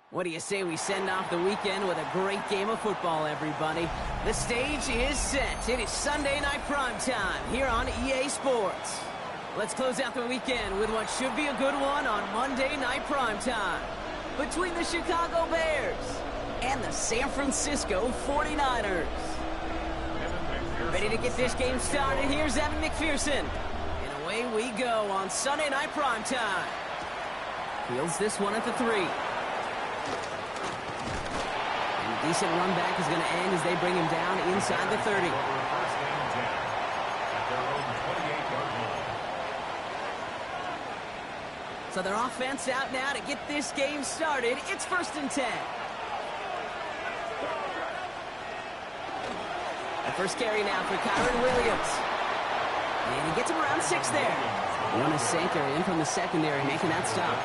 What do you say we send off the weekend with a great game of football, everybody? The stage is set. It is Sunday night prime time here on EA Sports. Let's close out the weekend with what should be a good one on Monday night prime time. Between the Chicago Bears and the San Francisco 49ers. Ready to get this game started? Here's Evan McPherson. And away we go on Sunday night prime time. Fields this one at the 3. Decent run back is going to end as they bring him down inside the 30. So their offense out now to get this game started. It's 1st and 10. The first carry now for Kyron Williams. And he gets him around 6 there. One Sanker in from the secondary making that stop.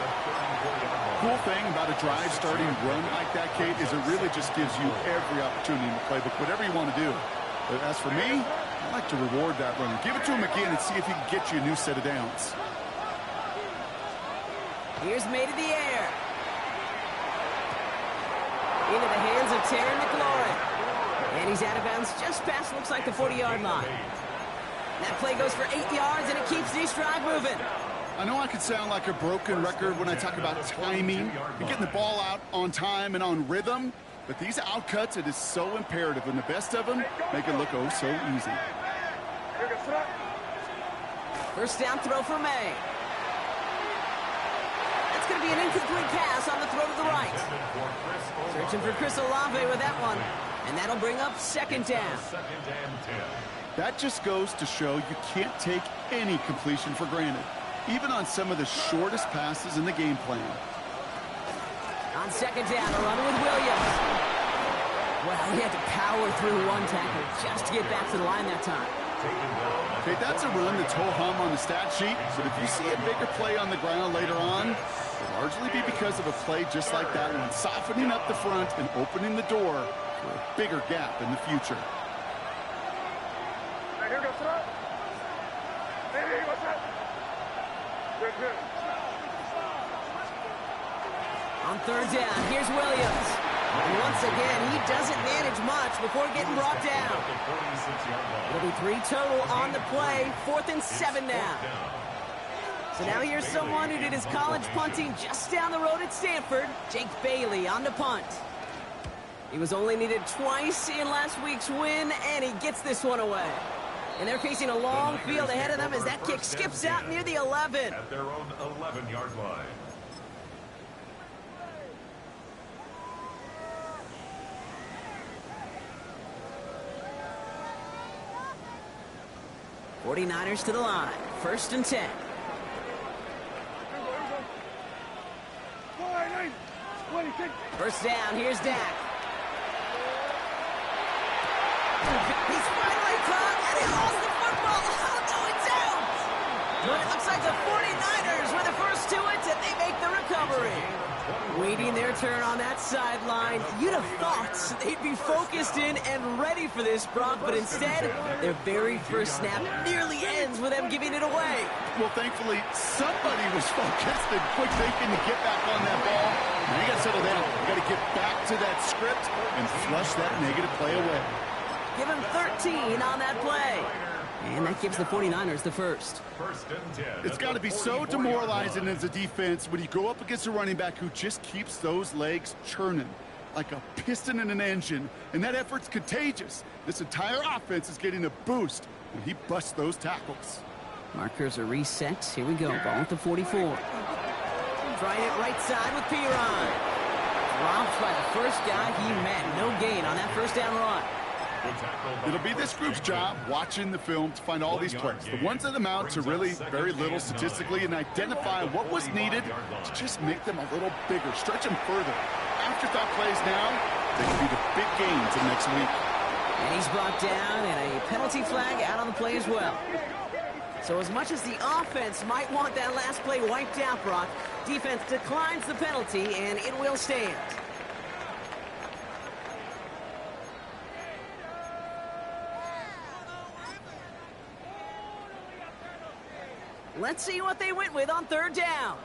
Cool thing about a drive starting run like that, Kate, is it really just gives you every opportunity in the playbook, whatever you want to do. But as for me, I like to reward that runner. Give it to him again and see if he can get you a new set of downs. Here's made in the air. Into the hands of Terry McLaurin. And he's out of bounds just past, looks like, the 40-yard line. That play goes for 8 yards, and it keeps this drive moving. I know I could sound like a broken record when I talk about timing and getting the ball out on time and on rhythm, but these outcuts, it is so imperative, and the best of them make it look oh so easy. First down throw for May. That's going to be an incomplete pass on the throw to the right. Searching for Chris Olave with that one, and that'll bring up 2nd down. That just goes to show you can't take any completion for granted, even on some of the shortest passes in the game plan. On 2nd down, a run with Williams. Well, he had to power through one tackle just to get back to the line that time. Okay, that's a run that's ho-hum on the stat sheet, but if you see a bigger play on the ground later on, it'll largely be because of a play just like that one, softening up the front and opening the door for a bigger gap in the future. On 3rd down, here's Williams. And once again, he doesn't manage much before getting brought down. It'll be 3 total on the play. 4th and 7 now. So now here's someone who did his college punting just down the road at Stanford, Jake Bailey on the punt. He was only needed twice in last week's win, and he gets this one away. And they're facing a long field ahead of them as that kick skips out near the 11. At their own 11-yard line. '49ers to the line. 1st and 10. First down, here's Dak. He's finally caught, and he lost the football. Oh, no, it's out. But it looks like the 49ers were the first to it, and they make the recovery. Waiting their turn on that sideline. You'd have thought they'd be focused in and ready for this, Brock, but instead, their very first snap nearly ends with them giving it away. Well, thankfully, somebody was focused and quick thinking to get back on that ball. Now you got to settle down. You got to get back to that script and flush that negative play away. Give him 13 on that play. And that gives the 49ers the first. It's got to be so demoralizing as a defense when you go up against a running back who just keeps those legs churning like a piston in an engine, and that effort's contagious. This entire offense is getting a boost when he busts those tackles. Markers are reset. Here we go. Ball at the 44. Trying it right side with Piron. Dropped by the first guy he met. No gain on that first down run. It'll be this group's job watching the film to find all these plays, the ones that amount to really very little statistically, and identify what was needed to just make them a little bigger, stretch them further. Afterthought plays now, they can be the big gains in next week. And he's brought down, and a penalty flag out on the play as well. So as much as the offense might want that last play wiped out, Brock, defense declines the penalty, and it will stand. Let's see what they went with on 3rd down.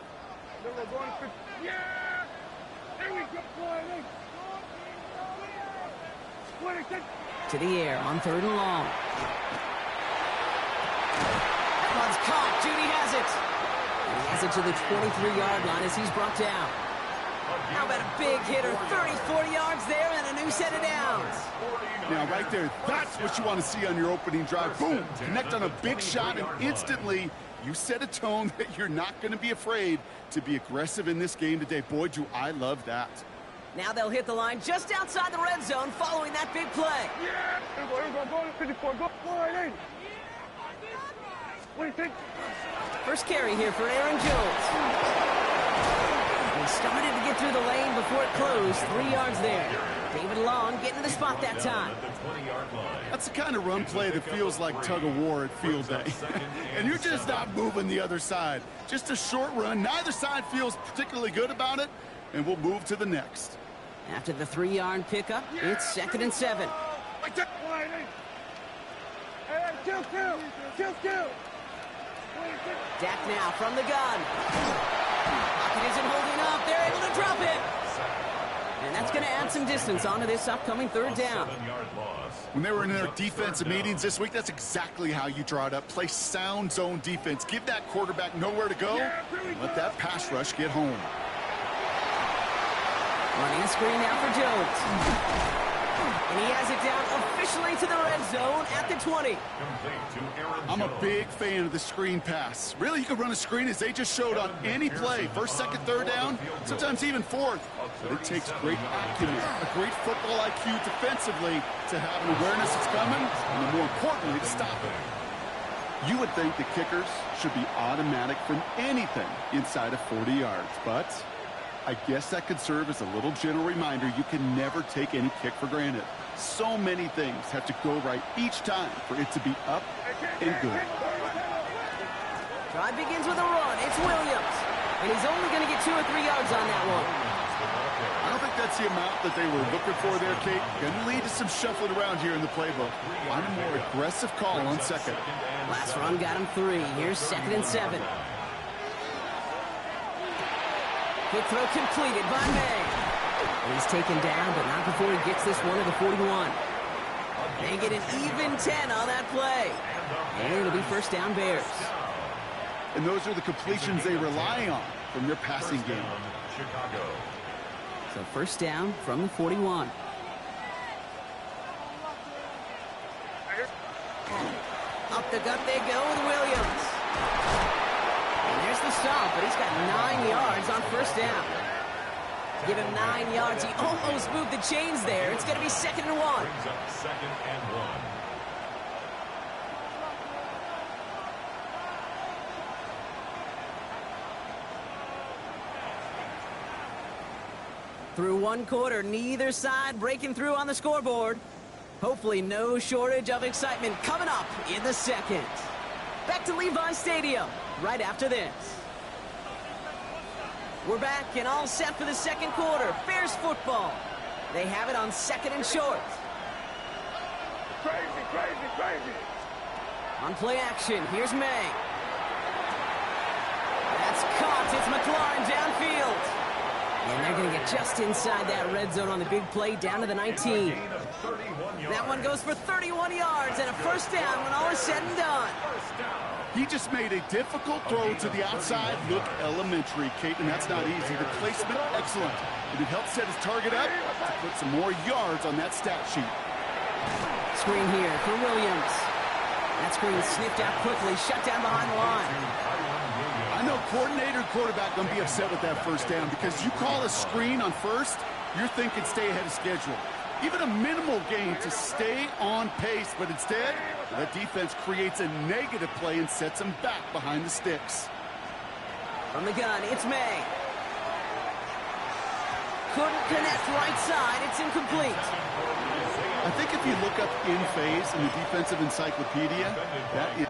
To the air on 3rd and long. That one's caught. Judy has it. And he has it to the 23-yard line as he's brought down. How about a big hitter? 30, 40 yards there and a new set of downs. Now, right there, that's what you want to see on your opening drive. Boom! Connect on a big shot, and instantly you set a tone that you're not going to be afraid to be aggressive in this game today. Boy, do I love that. Now they'll hit the line just outside the red zone following that big play. First carry here for Aaron Jones. He started to get through the lane before it closed. 3 yards there. David Long getting to the spot that time. That's the kind of run play that feels like tug-of-war at field day. And you're just not moving the other side. Just a short run. Neither side feels particularly good about it, and we'll move to the next. After the 3-yard pickup, it's 2nd and 7. Dak now from the gun. Pocket isn't holding up. They're able to drop it. And that's going to add some distance onto this upcoming 3rd down. When they were in their defensive meetings this week, that's exactly how you draw it up. Play sound zone defense. Give that quarterback nowhere to go. And let that pass rush get home. Running a screen now for Jones. And he has it down officially to the red zone at the 20. I'm a big fan of the screen pass. Really, you can run a screen as they just showed on any play. 1st, 2nd, 3rd down, sometimes even 4th. But it takes great acumen, a great football IQ defensively to have an awareness it's coming, and more importantly, to stop it. You would think the kickers should be automatic from anything inside of 40 yards, but I guess that could serve as a little gentle reminder you can never take any kick for granted. So many things have to go right each time for it to be up and good. Drive begins with a run. It's Williams. And he's only going to get 2 or 3 yards on that one. I don't think that's the amount that they were looking for there, Kate. Going to lead to some shuffling around here in the playbook. On a more aggressive call on 2nd. Last run got him 3. Here's 2nd and 7. Quick throw completed by May. And he's taken down, but not before he gets this one to the 41. They get an even 10 on that play. And it'll be 1st down Bears. And those are the completions they rely on from their passing game. So 1st down from the 41. Up the gut they go with Williams. And there's the stop, but he's got 9 yards on 1st down. Give him 9 yards. He almost moved the chains there. It's going to be 2nd and 1. 2nd and 1. Through 1 quarter, neither side breaking through on the scoreboard. Hopefully no shortage of excitement coming up in the 2nd. Back to Levi Stadium right after this. We're back and all set for the 2nd quarter. Bears football. They have it on 2nd and short. Crazy, crazy, crazy. On play action, here's May. That's caught. It's McLaurin downfield. And they're going to get just inside that red zone on the big play down to the 19. That one goes for 31 yards and a 1st down when all is said and done. He just made a difficult throw to the outside look elementary, Kate, and that's not easy. The placement, excellent. And it helped set his target up to put some more yards on that stat sheet. Screen here for Williams. That screen sniffed out quickly, shut down behind the line. I know coordinator and quarterback going to be upset with that 1st down because you call a screen on 1st, you're thinking stay ahead of schedule. Even a minimal gain to stay on pace, but instead, that defense creates a negative play and sets them back behind the sticks. From the gun, it's May. Couldn't connect right side. It's incomplete. I think if you look up in phase in the defensive encyclopedia, that is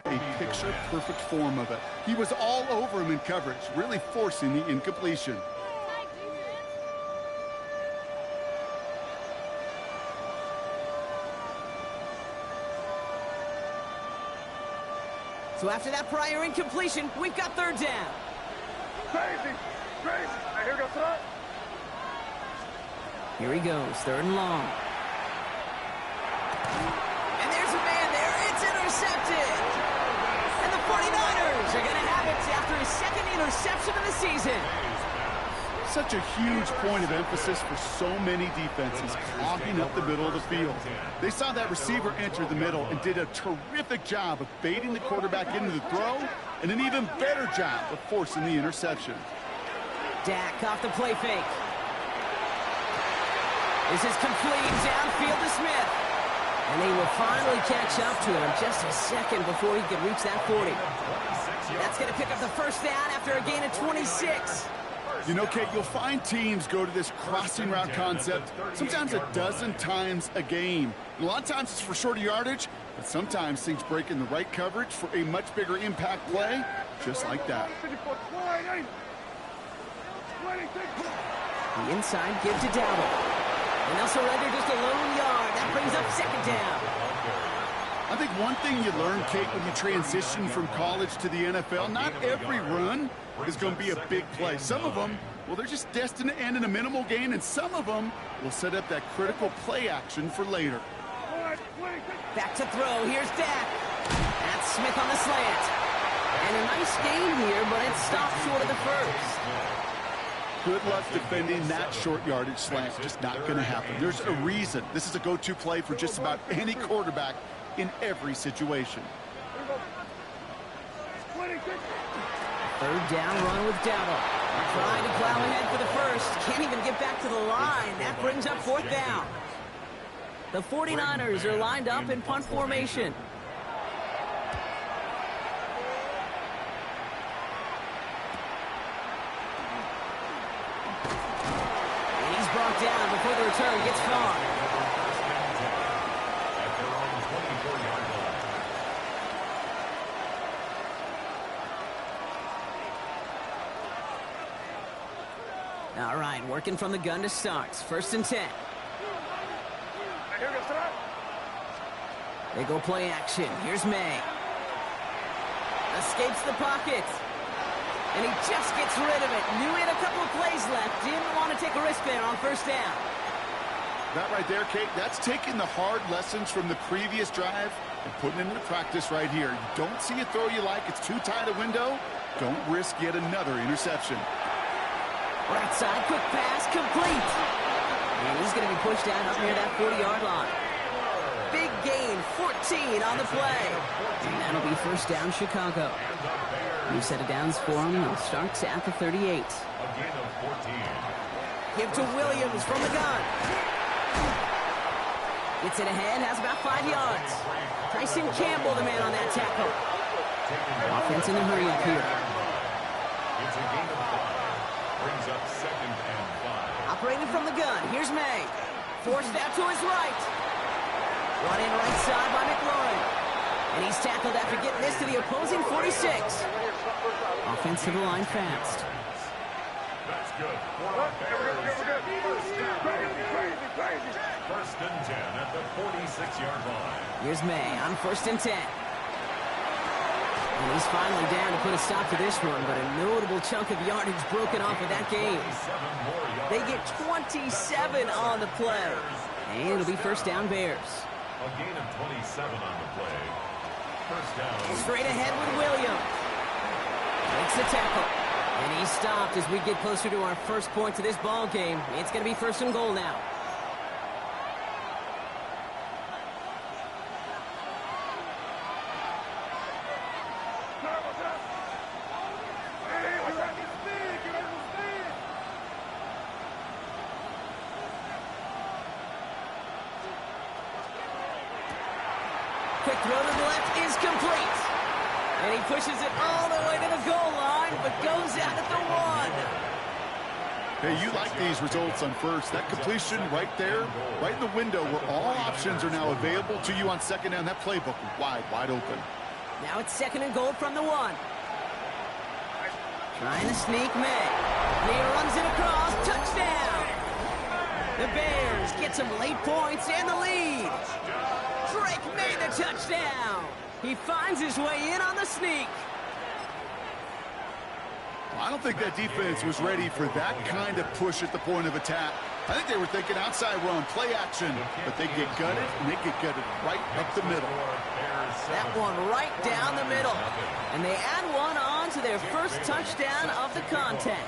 A picture-perfect form of it. He was all over him in coverage, really forcing the incompletion. So after that prior incompletion, we've got third down. Crazy. Now here goes throw. Here he goes, third and long. And there's a man there. It's intercepted. And the 49ers are going to have it after his second interception of the season. Such a huge point of emphasis for so many defenses, clogging up the middle of the field. They saw that receiver enter the middle and did a terrific job of baiting the quarterback into the throw, and an even better job of forcing the interception. Dak off the play fake. This is complete downfield to Smith. And they will finally catch up to him just a second before he can reach that 40. That's going to pick up the first down after a gain of 26. You know, Kate, you'll find teams go to this crossing route concept sometimes a dozen times a game. And a lot of times it's for shorter yardage, but sometimes things break in the right coverage for a much bigger impact play, just like that. The inside give to Dowdle. And they'll surrender just a lone yard. That brings up second down. I think one thing you learn, Kate, when you transition from college to the NFL, not every run is going to be a big play. Some of them, well, they're just destined to end in a minimal gain, and some of them will set up that critical play action for later. Back to throw. Here's Dak. That's Smith on the slant. And a nice gain here, but it stopped short of the first. Good luck defending that short yardage slant. Just not going to happen. There's a reason. This is a go-to play for just about any quarterback in every situation. Third down run with Dowdle. Trying to plow ahead for the first. Can't even get back to the line. That brings up fourth down. The 49ers are lined up in punt formation. And he's brought down before the return gets far. All right, working from the gun to start. First and 10. They go play action. Here's May. Escapes the pocket. And he just gets rid of it. Knew he had a couple of plays left. Didn't want to take a risk there on first down. That right there, Kate, that's taking the hard lessons from the previous drive and putting it into practice right here. You don't see a throw you like. It's too tight a window. Don't risk yet another interception. Right side, quick pass, complete. And he's going to be pushed down up near that 40-yard line. Big gain, 14 on the play. And that'll be first down, Chicago. New set of downs for him. Starts at the 38. Give to Williams from the gun. Gets it ahead, has about 5 yards. Tyson Campbell, the man on that tackle. Offense in a hurry up here. It's a gain of 5. Brings up second and 5. Operating from the gun, here's May. Forced out to his right. Run in right side by McLaurin. And he's tackled after getting this to the opposing 46. Offense to the line fast. That's good. First and 10 at the 46-yard line. Here's May on first and 10. And he's finally down to put a stop to this one, but a notable chunk of yardage broken off of that game. They get 27 on the play. And it'll be first down Bears. A gain of 27 on the play. First down. Straight ahead with Williams. Makes the tackle. And he's stopped as we get closer to our first point to this ball game. It's going to be first and goal now. Quick throw to the left is complete. And he pushes it all the way to the goal line, but goes out at the 1. Hey, you like these results on first. That completion right there, right in the window where all options are now available to you on second down. That playbook wide open. Now it's 2nd and goal from the 1. Trying to sneak May. He runs it across. Touchdown! The Bears get some late points and the lead. Drake made the touchdown. He finds his way in on the sneak. I don't think that defense was ready for that kind of push at the point of attack. I think they were thinking outside run, play action, but they get gutted, and they get gutted right up the middle. That one right down the middle. And they add one on to their first touchdown of the contest.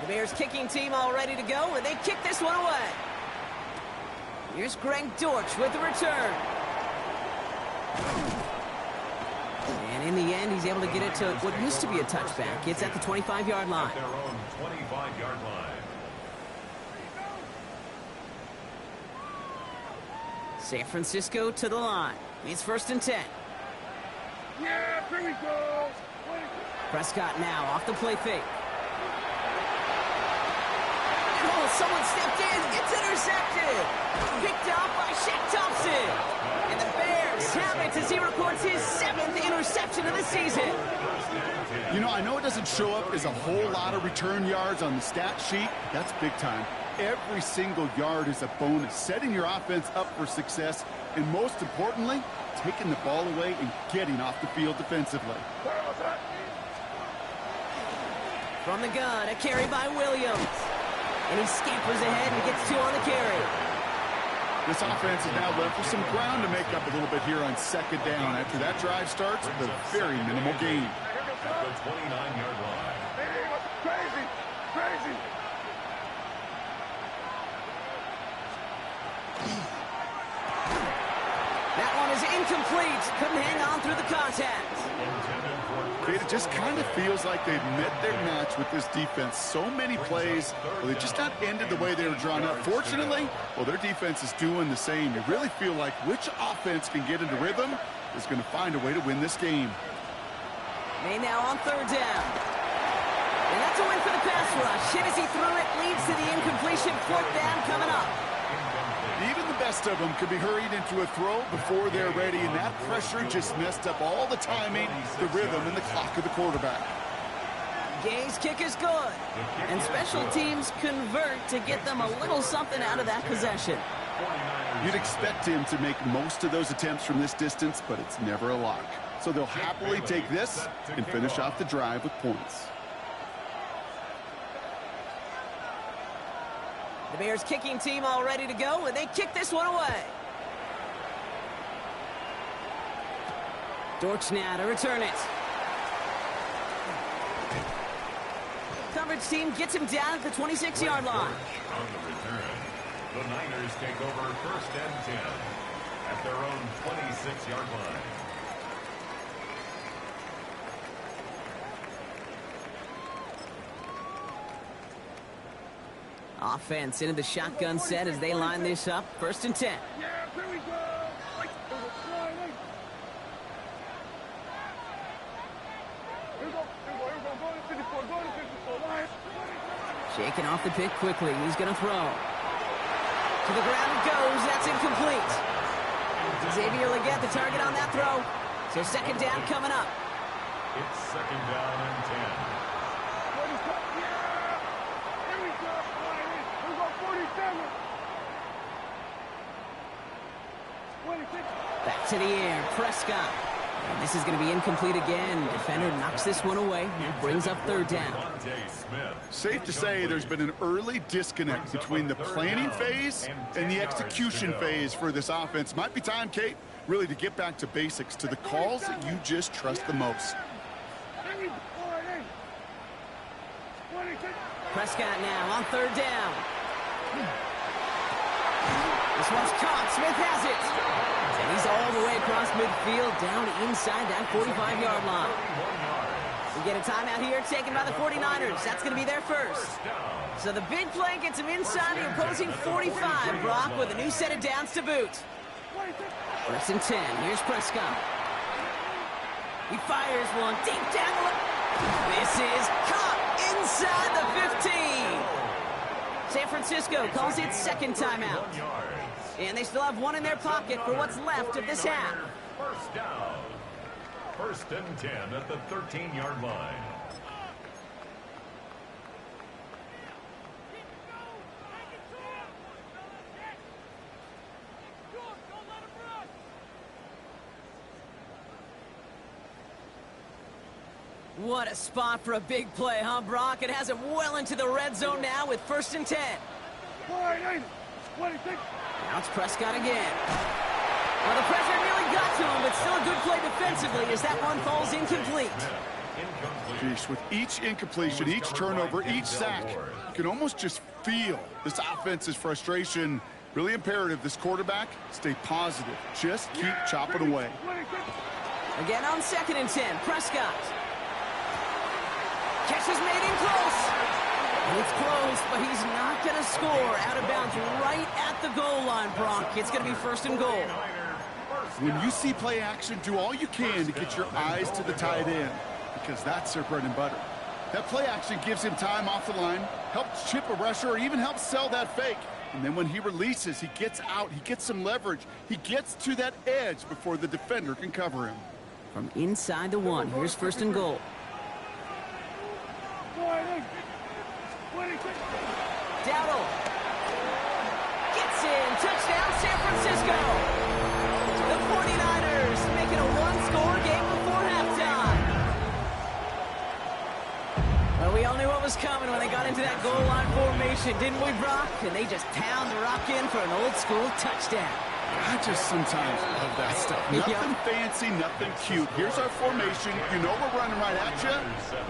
The Bears kicking team all ready to go, and they kick this one away. Here's Greg Dortch with the return. And in the end, he's able to get it to what used to be a touchback. It's at the 25-yard line. Their own 25-yard line. San Francisco to the line. It's 1st and 10. Yeah, here we go. Prescott now off the play fake. Oh, someone stepped in. It's intercepted. Picked up by Shaq Thompson. And the Bears have it as he records his 7th interception of the season. You know, I know it doesn't show up as a whole lot of return yards on the stat sheet. That's big time. Every single yard is a bonus, setting your offense up for success, and most importantly, taking the ball away and getting off the field defensively. From the gun, a carry by Williams. And he scampers ahead and gets 2 on the carry. This offense is now left with some ground to make up a little bit here on 2nd down. After that drive starts, with a very minimal gain. At the 29-yard line. Crazy, crazy. That one is incomplete. Couldn't hang on through the contact. It just kind of feels like they've met their match with this defense. So many plays, well, they just not ended the way they were drawn up. Fortunately, well, their defense is doing the same. You really feel like which offense can get into rhythm is going to find a way to win this game. May now on 3rd down. And that's a win for the pass rush. Hit as he threw it, leads to the incompletion. 4th down coming up. Even the best of them could be hurried into a throw before they're ready, and that pressure just messed up all the timing, the rhythm, and the clock of the quarterback. Gay's kick is good. And special teams convert to get them a little something out of that possession. You'd expect him to make most of those attempts from this distance, but it's never a lock. So they'll happily take this and finish off the drive with points. The Bears kicking team all ready to go, and they kick this one away. Dortch now to return it. Coverage team gets him down at the 26-yard line. On the return, the Niners take over 1st and 10 at their own 26-yard line. Offense into the shotgun set as they line this up. 1st and 10. Yeah, here we go. Shaking off the pick quickly. He's going to throw. To the ground it goes. That's incomplete. Xavier Legette, the target on that throw. So 2nd down coming up. It's 2nd down and 10. Back to the air, Prescott. And this is going to be incomplete again. Defender knocks this one away. That brings up 3rd down. Safe to say there's been an early disconnect between the planning phase and the execution phase for this offense. Might be time, Kate, really to get back to basics, to the calls that you just trust the most. Prescott now on 3rd down. This one's caught. Smith has it. And he's all the way across midfield, down inside that 45-yard line. We get a timeout here taken by the 49ers. That's going to be their first. So the big play gets him inside the opposing 45, Brock, with a new set of downs to boot. 1st and 10. Here's Prescott. He fires one deep down the left. This is caught inside the 15. San Francisco calls it 2nd timeout. And they still have one in their pocket for what's left of this half. 1st down. First and 10 at the 13-yard line. What a spot for a big play, huh, Brock? It has him well into the red zone now with first and 10. Now it's Prescott again. Well, the pressure nearly got to him, but still a good play defensively as that one falls incomplete. Jeez, with each incompletion, each turnover, each sack, you can almost just feel this offense's frustration. Really imperative this quarterback stay positive. Just keep chopping away. Again on second and 10, Prescott. Catch is made in close. And it's close, but he's not going to score. Out of bounds right at the goal line, Brock. It's going to be first and goal. When you see play action, do all you can to get your eyes to the tight end, because that's their bread and butter. That play action gives him time off the line, helps chip a rusher, or even helps sell that fake. And then when he releases, he gets out, he gets some leverage. He gets to that edge before the defender can cover him. From inside the one, here's first and goal. Dowdle gets in. Touchdown, San Francisco. The 49ers make it a one-score game before halftime. Well, we all knew what was coming when they got into that goal line formation, didn't we, Brock? And they just pound the rock in for an old-school touchdown. I just sometimes love that stuff. Nothing fancy, nothing cute. Here's our formation. You know we're running right at you,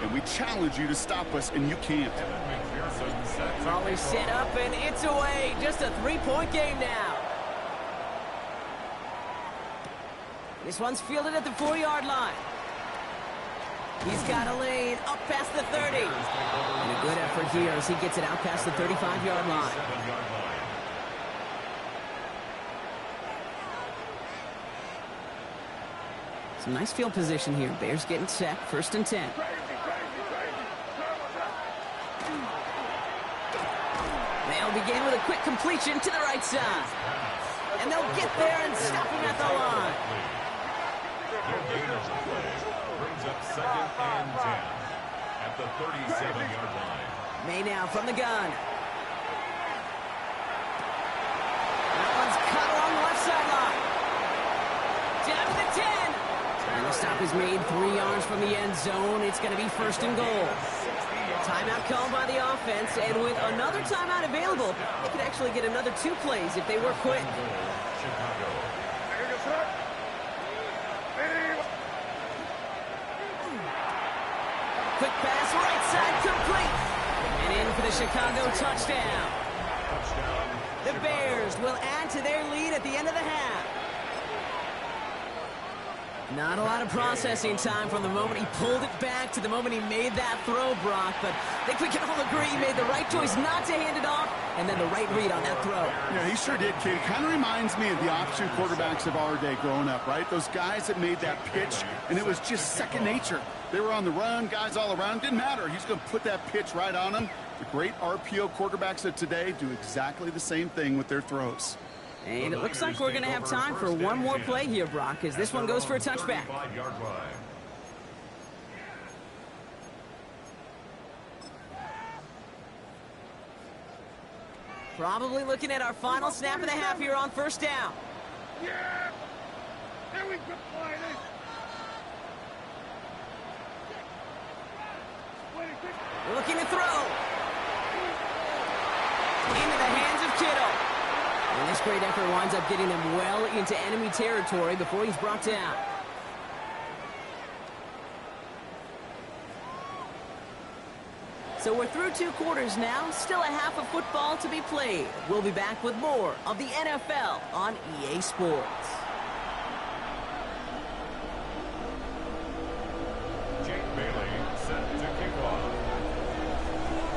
and we challenge you to stop us, and you can't. Volley set up, and it's away. Just a three-point game now. This one's fielded at the 4-yard line. He's got a lane up past the 30. And a good effort here as he gets it out past the 35-yard line. Some nice field position here. Bears getting set. First and 10. They'll begin with a quick completion to the right side. And they'll get there and stop him at the line. Brings up second and 10 at the 37-yard line. May now from the gun. That one's cut along the left sideline. Down to the 10. And the stop is made 3 yards from the end zone. It's going to be first and goal. Timeout called by the offense, and with another timeout available, they could actually get another 2 plays if they work quick. Chicago. Quick pass, right side, complete. And in for the Chicago touchdown. The Bears will add to their lead at the end of the half. Not a lot of processing time from the moment he pulled it back to the moment he made that throw, Brock. But I think we can all agree he made the right choice not to hand it off, and then the right read on that throw. Yeah, he sure did, kid. Kind of reminds me of the option quarterbacks of our day growing up, right? Those guys that made that pitch, and it was just second nature. They were on the run, guys all around. Didn't matter. He's going to put that pitch right on them. The great RPO quarterbacks of today do exactly the same thing with their throws. And it looks like we're going to have time for one more play here, Brock, as this one goes for a touchback. Probably looking at our final snap of the half here on first down. Yeah! There we go, Looking to throw. Into the hands of Kittle. And this great effort winds up getting them well into enemy territory before he's brought down. So we're through 2 quarters now. Still a half of football to be played. We'll be back with more of the NFL on EA Sports.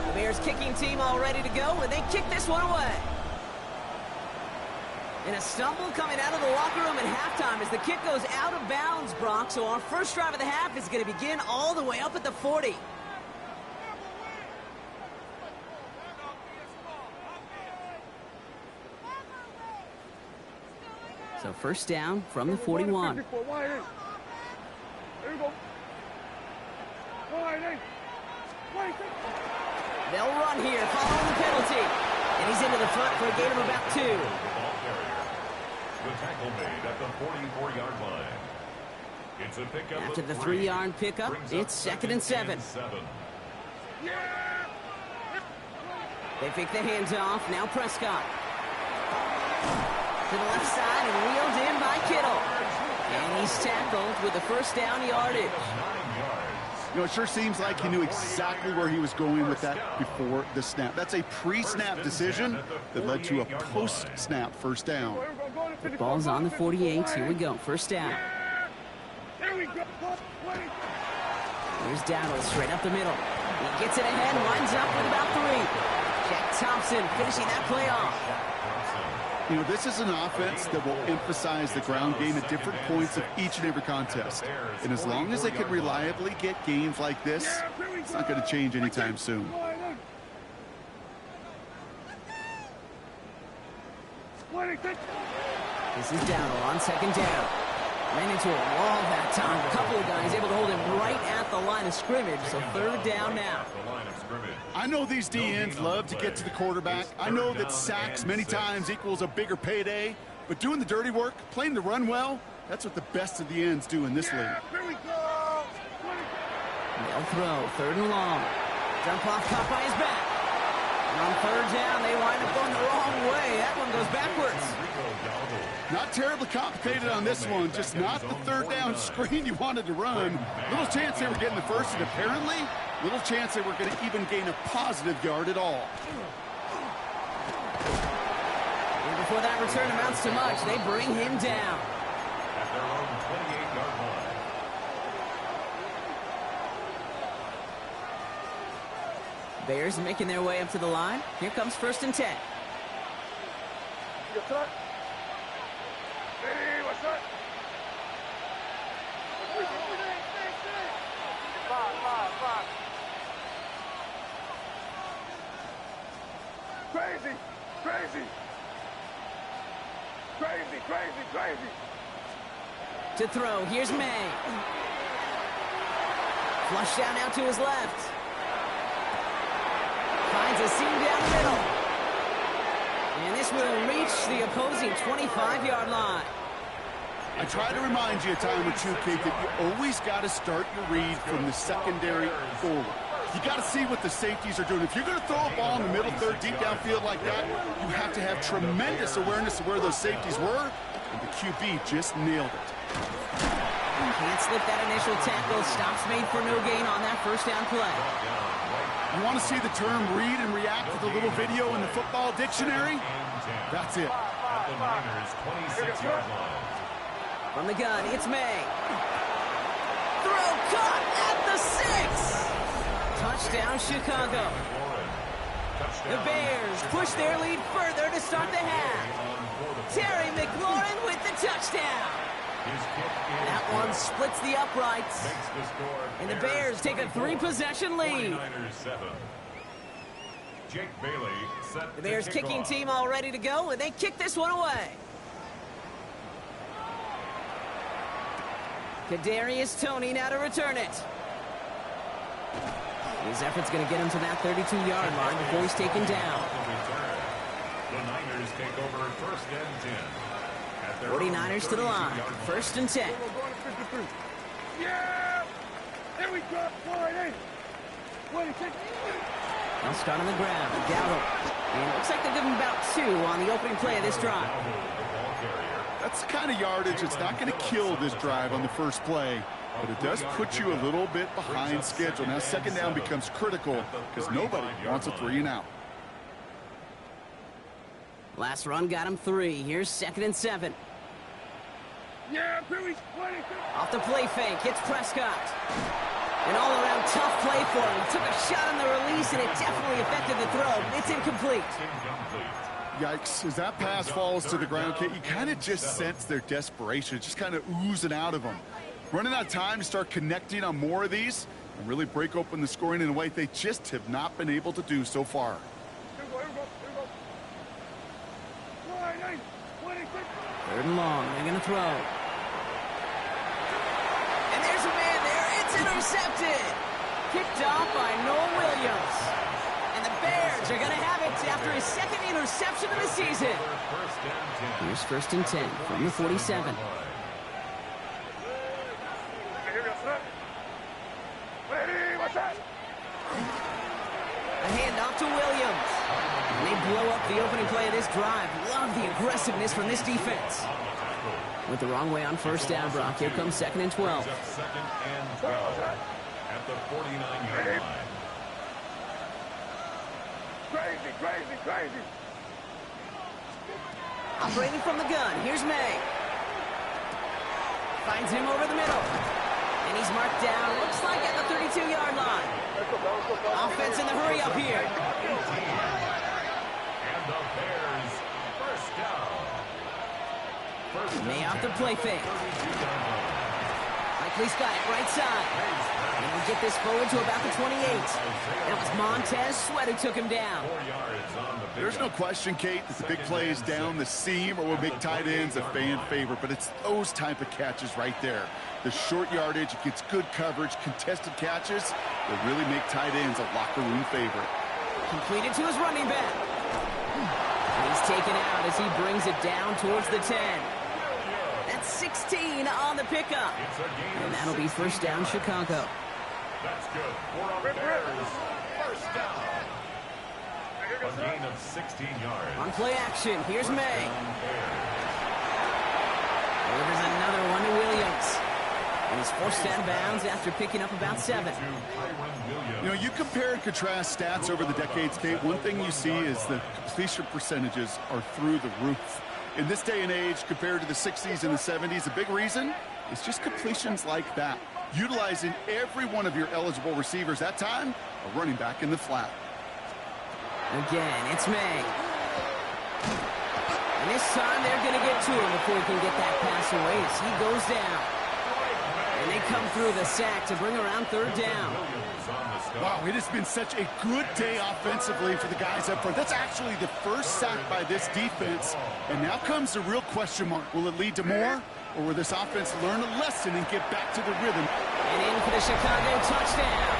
The Bears kicking team all ready to go, and they kick this one away. And a stumble coming out of the locker room at halftime as the kick goes out of bounds, Brock. So our first drive of the half is going to begin all the way up at the 40. So first down from the 41. go. They'll run here, following the penalty. And he's into the front for a gain of about 2. The tackle made at the 44-yard line. It's a pickup. After the 3-yard pickup, it's 2nd and 7. They fake the handoff. Now Prescott. To the left side and wheeled in by Kittle. And he's tackled with the first down yardage. You know, it sure seems like he knew exactly where he was going with that before the snap. That's a pre-snap decision that led to a post-snap first down. The ball's on the 48. Here we go. First down. Here's Dowdle straight up the middle. He gets it ahead, winds up with about 3. Jack Thompson finishing that play off. You know, this is an offense that will emphasize the ground game at different points of each and every contest. And as long as they can reliably get gains like this, it's not going to change anytime soon. This is Dowdle on 2nd down. Ran into a wall that time. A couple of guys able to hold him right at the line of scrimmage. So 3rd down now. I know these D-ends love to get to the quarterback. I know that sacks many times equals a bigger payday. But doing the dirty work, playing the run well, that's what the best of the ends do in this league. They'll throw. 3rd and long. Dump off caught by his back. And on 3rd down, they wind up going the wrong way. That one goes backwards. Not terribly complicated on this one, just not the 3rd down screen you wanted to run. Little chance they were getting the first, and apparently, little chance they were going to even gain a positive yard at all. And before that return amounts to much, they bring him down. At their own 28-yard line. Bears making their way up to the line. Here comes 1st and 10. Hey, what's up? Five. Crazy. To throw, here's May. Flush down now to his left. Finds a seam down the middle. And this will reach the opposing 25-yard line. I try to remind you a time or two, Kate, that you always got to start your read from the secondary forward. You got to see what the safeties are doing. If you're going to throw a ball in the middle third, deep downfield like that, you have to have tremendous awareness of where those safeties were, and the QB just nailed it. Can't slip that initial tackle. Stops made for no gain on that first down play. You want to see the term read and react with a little video in the football dictionary? That's it. At the Niners' 26-yard line. From the gun, it's May. Throw caught at the 6. Touchdown, Chicago. The Bears push their lead further to start the half. Terry McLaurin with the touchdown. That one splits the uprights. And the Bears take a 3-possession lead. The Bears kicking team all ready to go, and they kick this one away. Kadarius Toney now to return it. His effort's going to get him to that 32-yard line before he's taken down. The Niners take over 1st and 10. 49ers to the line. 1st and 10. Yeah! There we go. They'll start on the ground. Dowdle. And it looks like they'll give him about 2 on the opening play of this drive. That's the kind of yardage that's not going to kill this drive on the first play, but it does put you a little bit behind schedule. Now, 2nd down becomes critical because nobody wants a 3 and out. Last run got him 3. Here's 2nd and 7. Yeah, Off the play fake, hits Prescott. An all-around tough play for him. Took a shot on the release, and it definitely affected the throw. It's incomplete. Yikes, as that pass falls to the ground, Kate, you kind of just sense their desperation. It's just kind of oozing out of them. Running out of time to start connecting on more of these and really break open the scoring in a way they just have not been able to do so far. Third and long, they're going to throw. And there's a man there It's intercepted. Picked off by Noah Williams. And the Bears are going to have it after his second interception of the season. Here's 1st and 10 from the 47. A handoff to Williams. And they blow up the opening play of this drive. Love the aggressiveness from this defense. Went the wrong way on 1st down, Brock. Here comes 2nd and 12. 2nd and 12 at the 49-yard line. Crazy. Operating from the gun. Here's May. Finds him over the middle. And he's marked down, looks like at the 32-yard line. Offense in the hurry up here. And the Bears, 1st down. May off the play fake. Likely's got it right side. And he'll get this forward to about the 28. That was Montez Sweat who took him down. 4 yards on the big There's no question, Kate, that the big plays down the seam are what make tight ends a fan favorite, but it's those type of catches right there. The short yardage, it gets good coverage, contested catches that really make tight ends a locker room favorite. Completed to his running back. And he's taken out as he brings it down towards the 10. That's 16 on the pickup. And that'll be 1st down, Chicago. That's good for our Bears. 1st down. A gain of 16 yards. On play action, here's May. Delivers another one to Williams. And he's forced out of bounds after picking up about 7. You know, you compare and contrast stats over the decades, Kate. One thing you see is the completion percentages are through the roof. In this day and age, compared to the 60s and the 70s, a big reason is just completions like that. Utilizing every one of your eligible receivers that time, a running back in the flat. Again, it's May. And this time they're going to get to him before he can get that pass away as he goes down. And they come through the sack to bring around 3rd down. Wow, it has been such a good day offensively for the guys up front. That's actually the first sack by this defense. And now comes the real question mark. Will it lead to more? Or will this offense learn a lesson and get back to the rhythm? And in for the Chicago touchdown.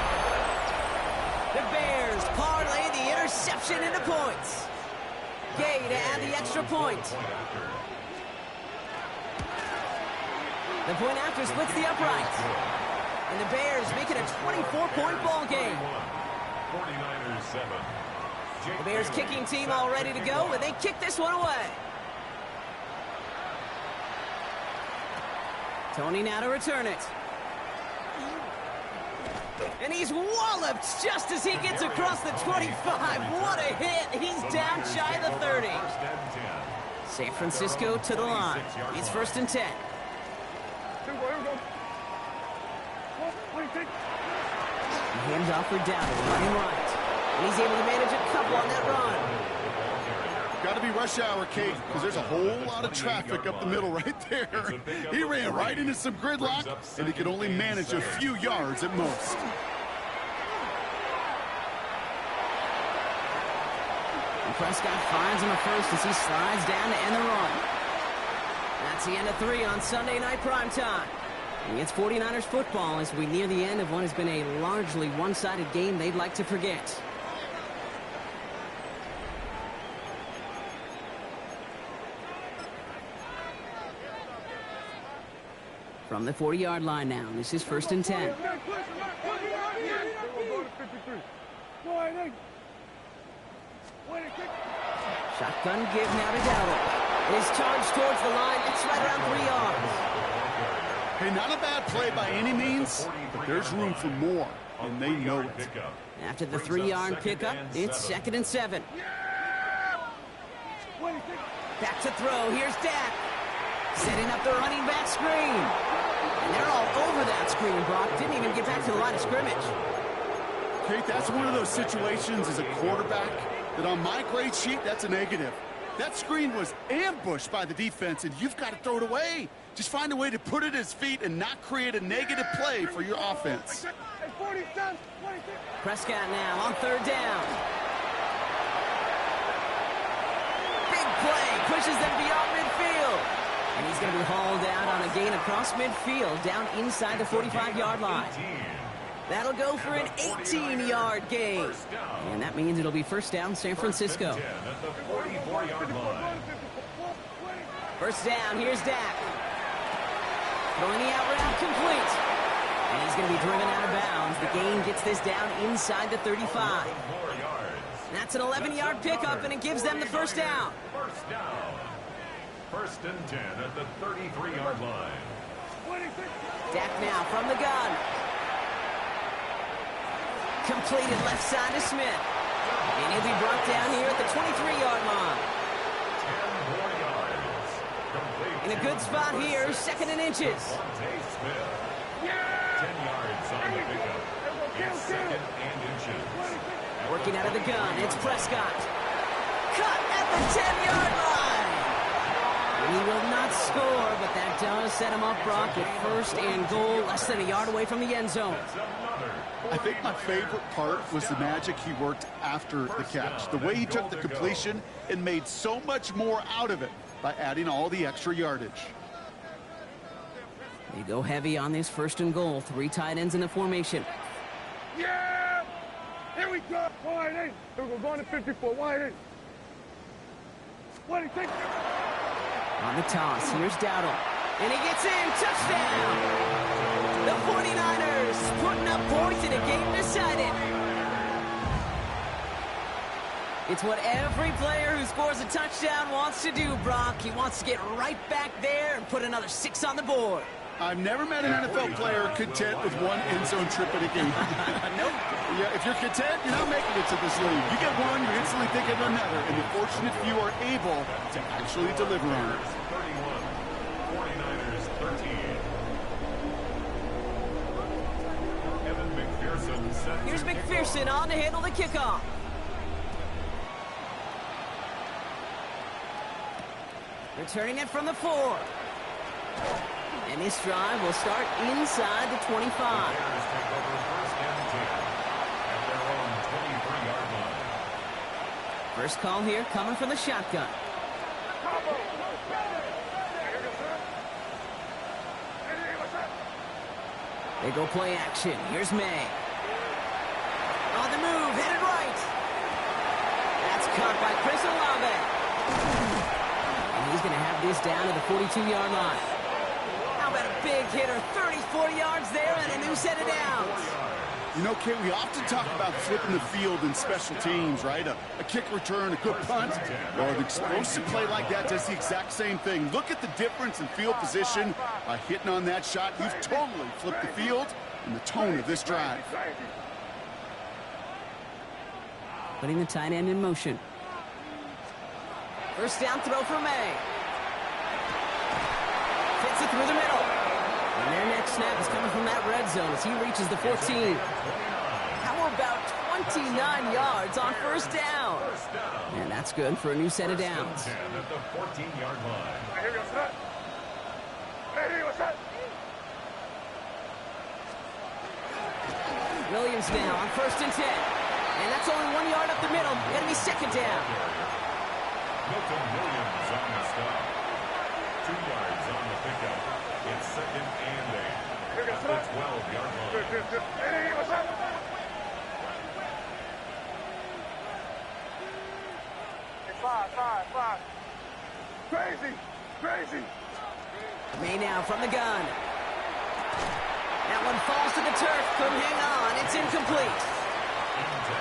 The Bears parlay the interception into points. Gay to add the extra point. The point after splits the upright. And the Bears make it a 24-point ball game. 49ers 7. The Bears kicking team all ready to go, and they kick this one away. Tony now to return it. And he's walloped just as he gets across the 25. What a hit. He's down shy of the 30. San Francisco to the line. It's 1st and 10. Hands off for Dowdle, running right. And he's able to manage a couple on that run. Got to be rush hour, Kate, because there's a whole lot of traffic up the middle right there. He ran right into some gridlock, and he could only manage a few yards at most. And Prescott finds him a first as he slides down to end the run. That's the end of 3 on Sunday Night Primetime. And it's 49ers football as we near the end of what has been a largely one-sided game they'd like to forget. From the 40-yard line now, this is 1st and 10. Shotgun give now to Dowdle. It is charged towards the line. It's right around 3 yards. Hey, not a bad play by any means, but there's room for more, and they know it. After the 3-yard pickup, it's 2nd and 7. Back to throw. Here's Dak. Setting up the running back screen. And they're all over that screen, Brock. Didn't even get back to the line of scrimmage. Kate, that's one of those situations as a quarterback that on my grade sheet, that's a negative. That screen was ambushed by the defense, and you've got to throw it away. Just find a way to put it at his feet and not create a negative play for your offense. Prescott now on 3rd down. Big play. Pushes them beyond midfield. And he's going to be hauled out on a gain across midfield, down inside the 45-yard line. That'll go for an 18-yard gain. And that means it'll be first down, San Francisco. First down, here's Dak. Throwing the out route complete. And he's going to be driven out of bounds. The gain gets this down inside the 35. That's an 11-yard pickup, and it gives them the first down. First and 10 at the 33-yard line. Dak now from the gun. Completed left side to Smith. And he'll be brought down here at the 23-yard line. 10 more yards. In a good spot here, second and inches. 10 yards on the pickup. It's second and inches. Working out of the gun, it's Prescott. Cut at the 10-yard line. He will not score, but that does set him up, Brock, at first and goal, less than a yard away from the end zone. I think my favorite part was the magic he worked after the catch. The way he took the completion and made so much more out of it by adding all the extra yardage. They go heavy on this first and goal. 3 tight ends in the formation. Yeah! Here we go! Wide in. Here we go, going to 54. Wide in. What do you think? On the toss, here's Dowdle. And he gets in, touchdown! The 49ers putting up points in a game decided. It's what every player who scores a touchdown wants to do, Brock. He wants to get right back there and put another 6 on the board. I've never met an NFL player content with one end zone trip in a game. Nope. Yeah, if you're content, you're not making it to this league. You get one, you're instantly thinking of another, and the fortunate few are able to actually deliver on it. 31, 49ers 13. Evan McPherson set Here's to kick McPherson off. on to handle the kickoff. Returning it from the 4. And this drive will start inside the 25. Bears take over first and 10 at their own 23-yard line. First call here coming from the shotgun. They go play action. Here's May. On the move, headed right. That's caught by Chris Olave. And he's going to have this down to the 42-yard line. How about a big hitter? 34 yards there and a new set of downs. You know, Kate, we often talk about flipping the field in special teams, right? A kick return, a good punt. Well, an explosive play like that does the exact same thing. Look at the difference in field position by hitting on that shot. You've totally flipped the field and the tone of this drive. Putting the tight end in motion. First down throw for May. Fits it through the middle. And their next snap is coming from that red zone as he reaches the 14. How about 29 yards on first down? And that's good for a new set of downs. 10 at the 14-yard line. Here we go, set. Hey, what's that? Williams now on first and 10. And that's only 1 yard up the middle. Going to be second down. Milton Williams on the stop. 2 yards on the pickup. It's second and 8 at the 12-yard line. Hey, what's that? Five. Crazy. May now from the gun. That one falls to the turf. Couldn't hang on. It's incomplete.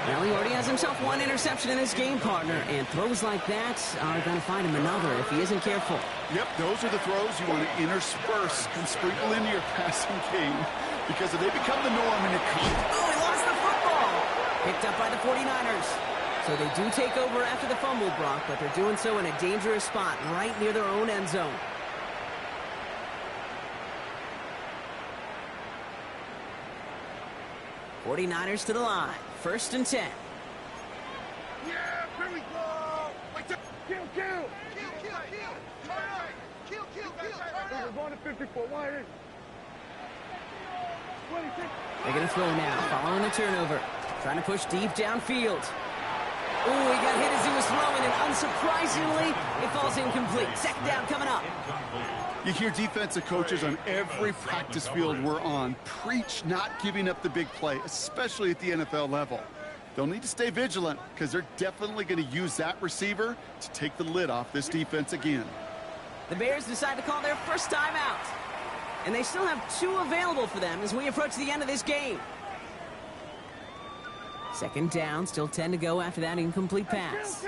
Well, he already has himself 1 interception in his game, partner, and throws like that are going to find him another if he isn't careful. Yep, those are the throws you want to intersperse and sprinkle into your passing game, because if they become the norm and it comes... Oh, he lost the football! Picked up by the 49ers. So they do take over after the fumble, Brock, but they're doing so in a dangerous spot right near their own end zone. '49ers to the line. First and 10. Yeah, here we go. Kill. We're going to 54. Wide in. 26. They're going to throw now, following the turnover. Trying to push deep downfield. Oh, he got hit as he was throwing, and unsurprisingly, it falls incomplete. Second down coming up. Incomplete. You hear defensive coaches on every practice field we're on preach not giving up the big play, especially at the NFL level. They'll need to stay vigilant because they're definitely going to use that receiver to take the lid off this defense again. The Bears decide to call their first timeout. And they still have 2 available for them as we approach the end of this game. Second down, still 10 to go after that incomplete pass.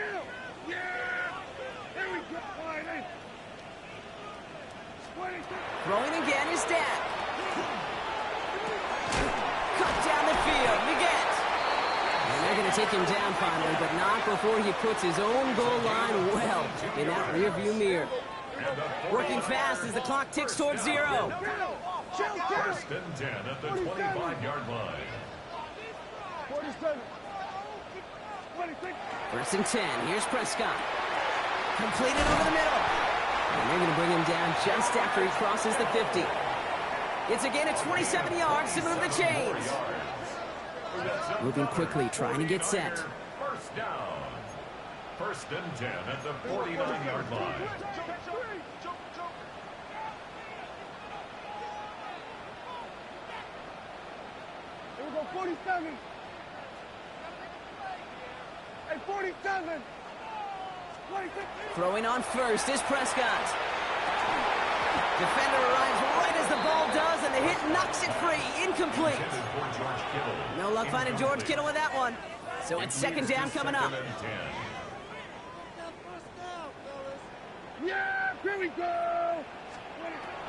Throwing again is Dak. Cut down the field. You get. And they're going to take him down finally, but not before he puts his own goal line well in that rearview mirror. Working fast as the clock ticks towards 0. First and 10 at the 25-yard line. 47. 1st and 10. Here's Prescott. Completed over the middle. And they're going to bring him down just after he crosses the 50. It's again at 27 yards, similar to the chains. Moving quickly, trying to get set. First down. First and 10 at the 49-yard line. Here we go, 47. Hey, 47. 26. Throwing on first is Prescott. Defender arrives right as the ball does, and the hit knocks it free. Incomplete. No luck finding George Kittle with that one. So it's second down coming up. Yeah, here we go.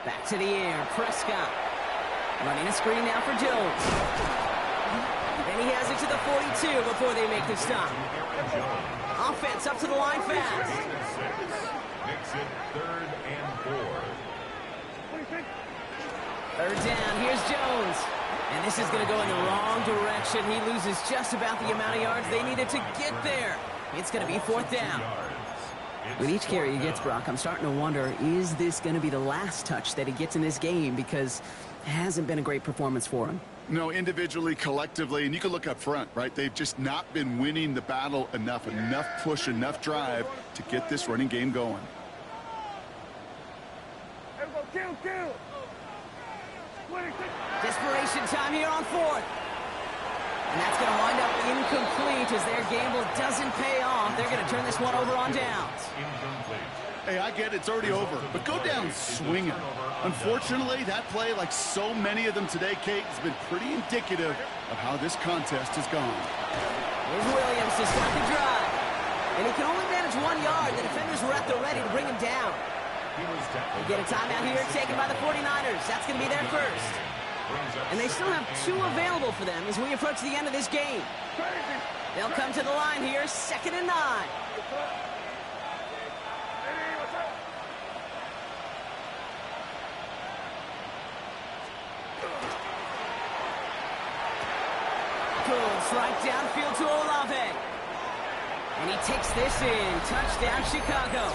Back to the air, Prescott. Running a screen now for Jones. Then he has it to the 42 before they make the stop. Offense up to the line fast. Makes it 3rd and 4. Third down, here's Jones. And this is going to go in the wrong direction. He loses just about the amount of yards they needed to get there. It's going to be 4th down. With each carry he gets, Brock, I'm starting to wonder, is this going to be the last touch that he gets in this game? Because it hasn't been a great performance for him. No, individually, collectively, and you can look up front, right? They've just not been winning the battle enough push, enough drive to get this running game going. Kill. Desperation time here on 4th. And that's going to wind up incomplete as their gamble doesn't pay off. They're going to turn this one over on downs. Hey, I get it, it's already over, but go down swinging. Unfortunately, that play, like so many of them today, Kate, has been pretty indicative of how this contest has gone. Here's Williams to start the drive. And he can only manage 1 yard. The defenders were at the ready to bring him down. They get a timeout here taken by the 49ers. That's going to be their first. And they still have 2 available for them as we approach the end of this game. They'll come to the line here, 2nd and 9. Good right downfield to Olave. And he takes this in. Touchdown, Chicago.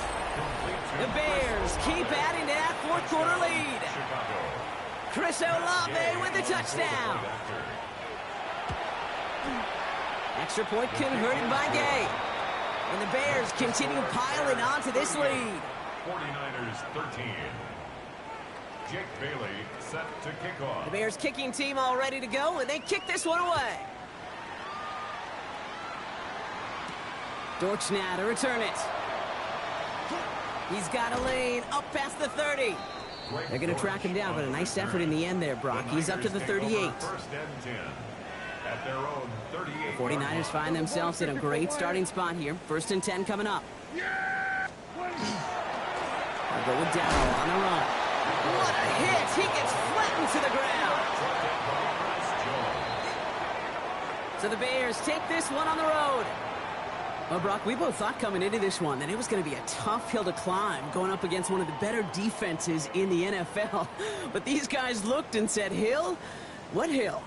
The Bears keep adding to that 4th quarter lead. Chris Olave with the touchdown. Extra point converted by Gay. And the Bears continue piling onto this lead. 49ers 13. Jake Bailey set to kick off. The Bears kicking team all ready to go, and they kick this one away. Dortch now to return it. He's got a lane up past the 30. They're going to track him down, but a nice effort in the end there, Brock. He's up to the 38. First and 10 at their own 38. 49ers find themselves in a great starting spot here. 1st and 10 coming up. They'll go with Darrow on the run. What a hit! He gets flattened to the ground. So the Bears take this one on the road. Well, Brock, we both thought coming into this one that it was going to be a tough hill to climb going up against one of the better defenses in the NFL. But these guys looked and said, Hill? What hill?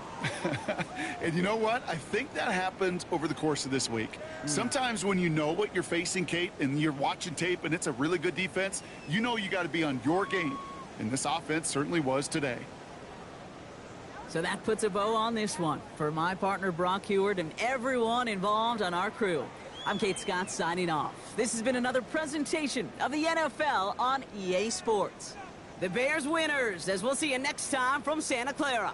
And you know what? I think that happened over the course of this week. Sometimes when you know what you're facing, Kate, and you're watching tape and it's a really good defense, you know you got to be on your game. And this offense certainly was today. So that puts a bow on this one. For my partner, Brock Heward, and everyone involved on our crew, I'm Kate Scott signing off. This has been another presentation of the NFL on EA Sports. The Bears winners, as we'll see you next time from Santa Clara.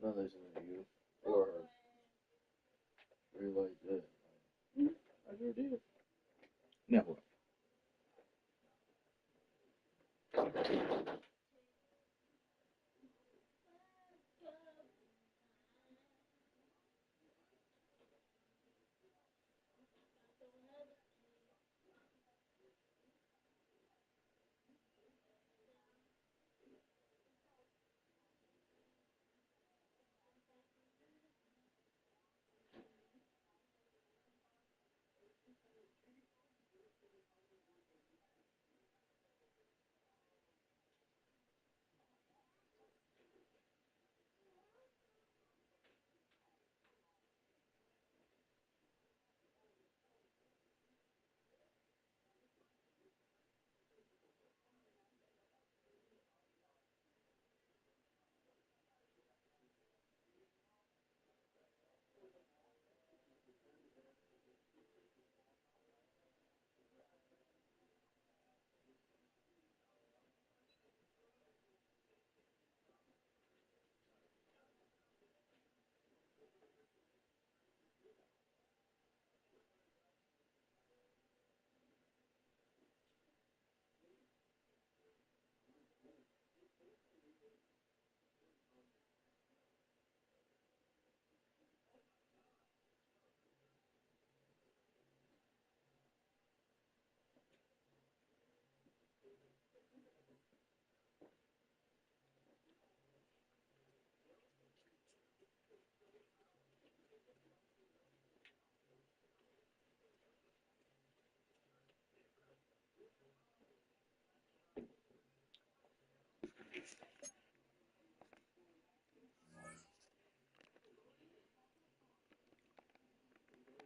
Not listening to you or her. Really like that. I sure did. Now what?